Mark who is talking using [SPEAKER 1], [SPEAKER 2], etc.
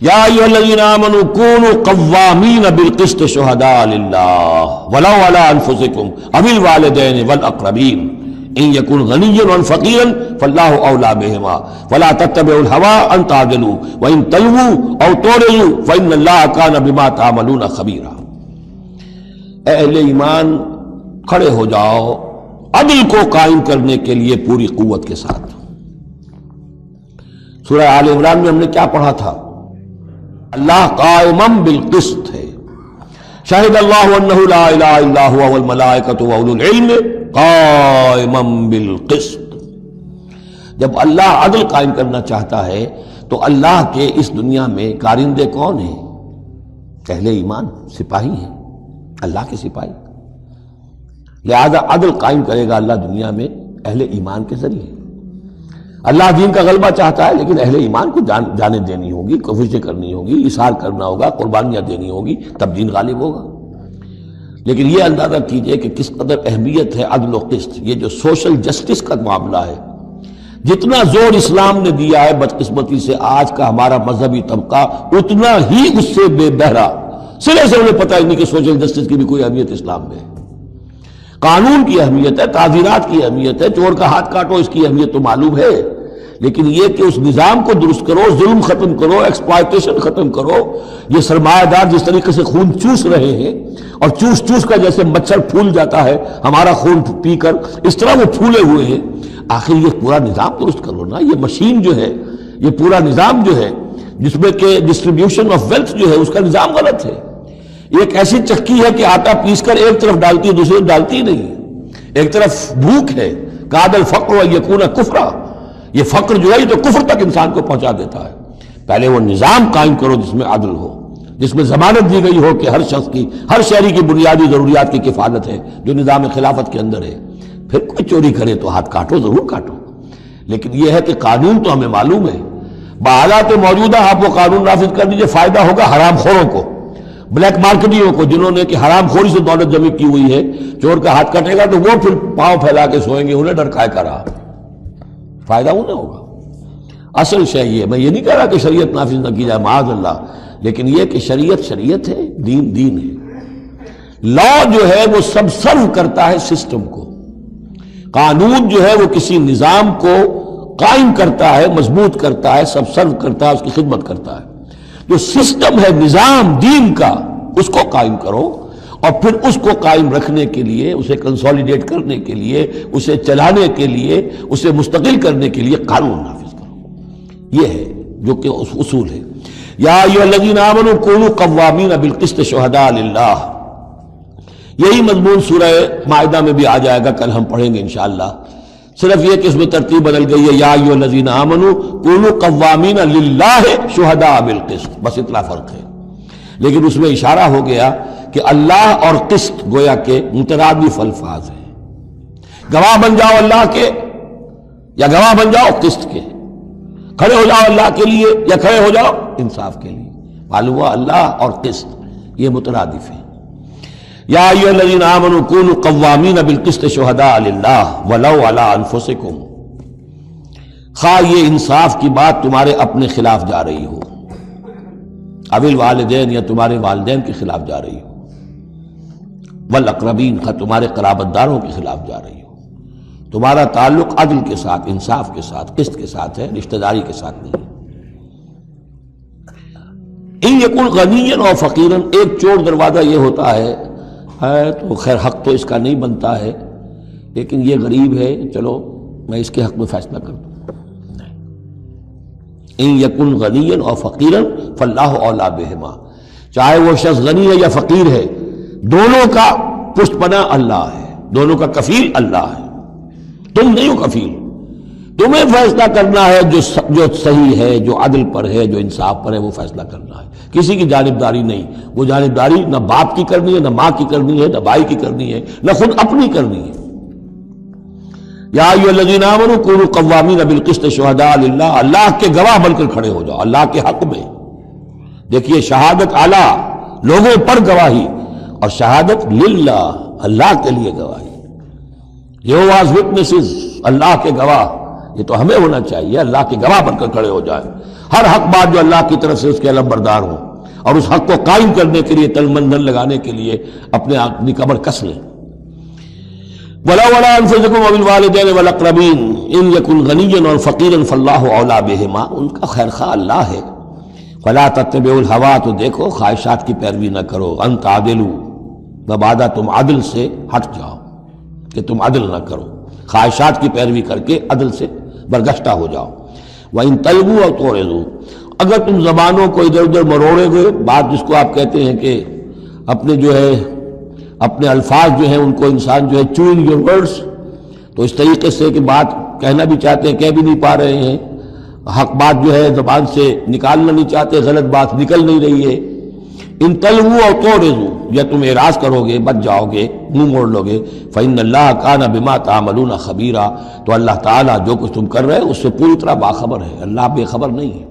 [SPEAKER 1] یا ایھا الذین آمنوا کونوا قوامین بالقسط شہداء للہ ولو علی انفسکم او الوالدین والاقربین ان یکن غنیا و فقیرا فاللہ اولی بہما ولا تتبعوا الہوی ان تعدلوا وان تلووا او تعرضوا فان اللہ کان بما تعملون خبیرا۔ اے اہل ایمان کھڑے ہو جاؤ عدل کو قائم کرنے کے لیے پوری قوت کے ساتھ۔ سورہ آل عمران میں ہم نے کیا پڑھا تھا؟ اللہ قائما بالقسط ہے، شہد اللہ انہ لا الہ الا هو والملائکۃ واولو العلم قائما بالقسط۔ جب اللہ عدل قائم کرنا چاہتا ہے تو اللہ کے اس دنیا میں کارندے کون ہیں؟ اہل ایمان، سپاہی ہیں، اللہ کے سپاہی۔ لہذا عدل قائم کرے گا اللہ دنیا میں اہل ایمان کے ذریعے۔ اللہ دین کا غلبہ چاہتا ہے لیکن اہل ایمان کو جانیں دینی ہوگی، کوششیں کرنی ہوگی، اثار کرنا ہوگا، قربانیاں دینی ہوگی، تب دین غالب ہوگا۔ لیکن یہ اندازہ کیجئے کہ کس قدر اہمیت ہے عدل و قسط۔ یہ جو سوشل جسٹس کا معاملہ ہے، جتنا زور اسلام نے دیا ہے، بدقسمتی سے آج کا ہمارا مذہبی طبقہ اتنا ہی اس سے بے بہرا، سرے سے انہیں پتہ ہی نہیں کہ سوشل جسٹس کی بھی کوئی اہمیت اسلام میں ہے۔ قانون کی اہمیت ہے، تعزیرات کی اہمیت ہے، چور کا ہاتھ کاٹو اس کی اہمیت تو معلوم ہے، لیکن یہ کہ اس نظام کو درست کرو، ظلم ختم کرو، ایکسپلائٹیشن ختم کرو۔ یہ سرمایہ دار جس طریقے سے خون چوس رہے ہیں اور چوس چوس کا جیسے مچھر پھول جاتا ہے ہمارا خون پی کر، اس طرح وہ پھولے ہوئے ہیں، آخر یہ پورا نظام درست کرو نا۔ یہ مشین جو ہے، یہ پورا نظام جو ہے جس میں کہ ڈسٹریبیوشن آف ویلتھ جو ہے اس کا نظام غلط ہے۔ ایک ایسی چکی ہے کہ آٹا پیس کر ایک طرف ڈالتی ہے، دوسری طرف ڈالتی نہیں ہے۔ ایک طرف بھوک ہے، کاد الفقر و یکون کفرا، یہ فقر جو ہے یہ تو کفر تک انسان کو پہنچا دیتا ہے۔ پہلے وہ نظام قائم کرو جس میں عدل ہو، جس میں ضمانت دی گئی ہو کہ ہر شخص کی، ہر شہری کی بنیادی ضروریات کی کفالت ہے، جو نظام خلافت کے اندر ہے۔ پھر کوئی چوری کرے تو ہاتھ کاٹو، ضرور کاٹو، لیکن یہ ہے کہ قانون تو ہمیں معلوم ہے۔ بحالات موجودہ آپ وہ قانون نافذ کر دیجئے، فائدہ ہوگا حرام خوروں کو، بلیک مارکیٹیوں کو، جنہوں نے کہ حرام خوری سے دولت جمع کی ہوئی ہے۔ چور کا ہاتھ کٹے گا تو وہ پھر پاؤں پھیلا کے سوئیں گے، انہیں ڈر کھائے کرا، فائدہ انہیں ہوگا۔ اصل شے یہ، میں یہ نہیں کہہ رہا کہ شریعت نافذ نہ کی جائے، معاذ اللہ، لیکن یہ کہ شریعت شریعت ہے، دین دین ہے۔ لا جو ہے وہ سب سرو کرتا ہے سسٹم کو، قانون جو ہے وہ کسی نظام کو قائم کرتا ہے، مضبوط کرتا ہے، سب سرو کرتا ہے، اس کی خدمت کرتا ہے۔ جو سسٹم ہے نظام دین کا، اس کو قائم کرو، اور پھر اس کو قائم رکھنے کے لیے، اسے کنسولیڈیٹ کرنے کے لیے، اسے چلانے کے لیے، اسے مستقل کرنے کے لیے قانون نافذ کرو۔ یہ ہے جو کہ اصول ہے۔ یا ایھا الذین آمنوا کونوا قوامین بالقسط شہداء للہ، یہی مضمون سورہ مائدہ میں بھی آ جائے گا، کل ہم پڑھیں گے انشاءاللہ۔ صرف یہ کہ اس میں ترتیب بدل گئی ہے، یا ایھا الذین آمنوا کونوا قوامین للہ شہداء بالقسط، بس اتنا فرق ہے۔ لیکن اس میں اشارہ ہو گیا کہ اللہ اور قسط گویا کہ مترادف الفاظ ہیں۔ گواہ بن جاؤ اللہ کے یا گواہ بن جاؤ قسط کے، کھڑے ہو جاؤ اللہ کے لیے یا کھڑے ہو جاؤ انصاف کے لیے۔ معلوم ہوا اللہ اور قسط یہ مترادف ہیں۔ یا ایھا الذین آمنوا کونوا قوامین بالقسط شہداء للہ ولو علی انفسکم، خواہ یہ انصاف کی بات تمہارے اپنے خلاف جا رہی ہو، او الوالدین یا تمہارے والدین کے خلاف جا رہی ہو، والاقربین خواہ تمہارے قرابت داروں کے خلاف جا رہی ہو۔ تمہارا تعلق عدل کے ساتھ، انصاف کے ساتھ، قسط کے ساتھ ہے، رشتہ داری کے ساتھ نہیں۔ ان یکن غنیا او فقیرا، ایک چور دروازہ یہ ہوتا ہے تو خیر حق تو اس کا نہیں بنتا ہے، لیکن یہ غریب ہے، چلو میں اس کے حق میں فیصلہ کر دوں۔ ان یکن غنیا او فقیرا فاللہ اولی بہما، چاہے وہ شخص غنی ہے یا فقیر ہے، دونوں کا پشت پناہ اللہ ہے، دونوں کا کفیل اللہ ہے، تم نہیں ہو کفیل۔ تمہیں فیصلہ کرنا ہے جو صحیح ہے، جو عدل پر ہے، جو انصاف پر ہے، وہ فیصلہ کرنا ہے، کسی کی جانبداری نہیں۔ وہ جانبداری نہ باپ کی کرنی ہے، نہ ماں کی کرنی ہے، نہ بھائی کی کرنی ہے، نہ خود اپنی کرنی ہے۔ یا ایھا الذین آمنوا کونوا قوامین بالقسط شہداء للہ، اللہ کے گواہ بن کر کھڑے ہو جاؤ اللہ کے حق میں۔ دیکھیے شہادت اعلیٰ، لوگوں پر گواہی، اور شہادت للہ، اللہ کے لیے گواہی۔ یہوہاز وٹنسز، اللہ کے گواہ، یہ تو ہمیں ہونا چاہیے، اللہ کے گواہ بن کر کھڑے ہو جائیں۔ ہر حق بات جو اللہ کی طرف سے اس کے علم بردار ہوں اور اس حق کو قائم کرنے کے لیے تن من دھن لگانے کے لیے اپنی کمر کس لیں۔ وَلَوْ عَلَىٰ أَنفُسِكُمْ وَبِالْوَالِدَيْنِ وَالْأَقْرَبِينَ إِنْ يَكُنْ غَنِيًّا أَوْ فَقِيرًا فَاللَّهُ أَوْلَىٰ بِهِمَا، ان کا خیر خواہ اللہ ہے۔ فَلَا تَتَّبِعُوا الْهَوَىٰ، تو دیکھو خواہشات کی پیروی نہ کرو، أَن تَعْدِلُوا، مبادہ تم عدل سے ہٹ جاؤ کہ تم عدل نہ کرو، خواہشات کی پیروی کر کے عدل سے برگشتہ ہو جاؤ۔ وَإِن تَلْوُوا أَوْ تُعْرِضُوا، اگر تم زبانوں کو ادھر ادھر مروڑے ہوئے، بات جس کو آپ کہتے ہیں کہ اپنے الفاظ جو ہیں ان کو انسان جو ہے چوئنگ یور ورڈز، تو اس طریقے سے کہ بات کہنا بھی چاہتے ہیں کہہ بھی نہیں پا رہے ہیں، حق بات جو ہے زبان سے نکالنا نہیں چاہتے، غلط بات نکل نہیں رہی ہے۔ ان تلووا او تعرضوا، یا تم اعراض کرو گے، بچ جاؤ گے، منہ موڑ لو گے، فإن اللہ کان بما تعملون خبیرا، تو اللہ تعالیٰ جو کچھ تم کر رہے ہیں اس سے پوری طرح باخبر ہے، اللہ بے خبر نہیں ہے۔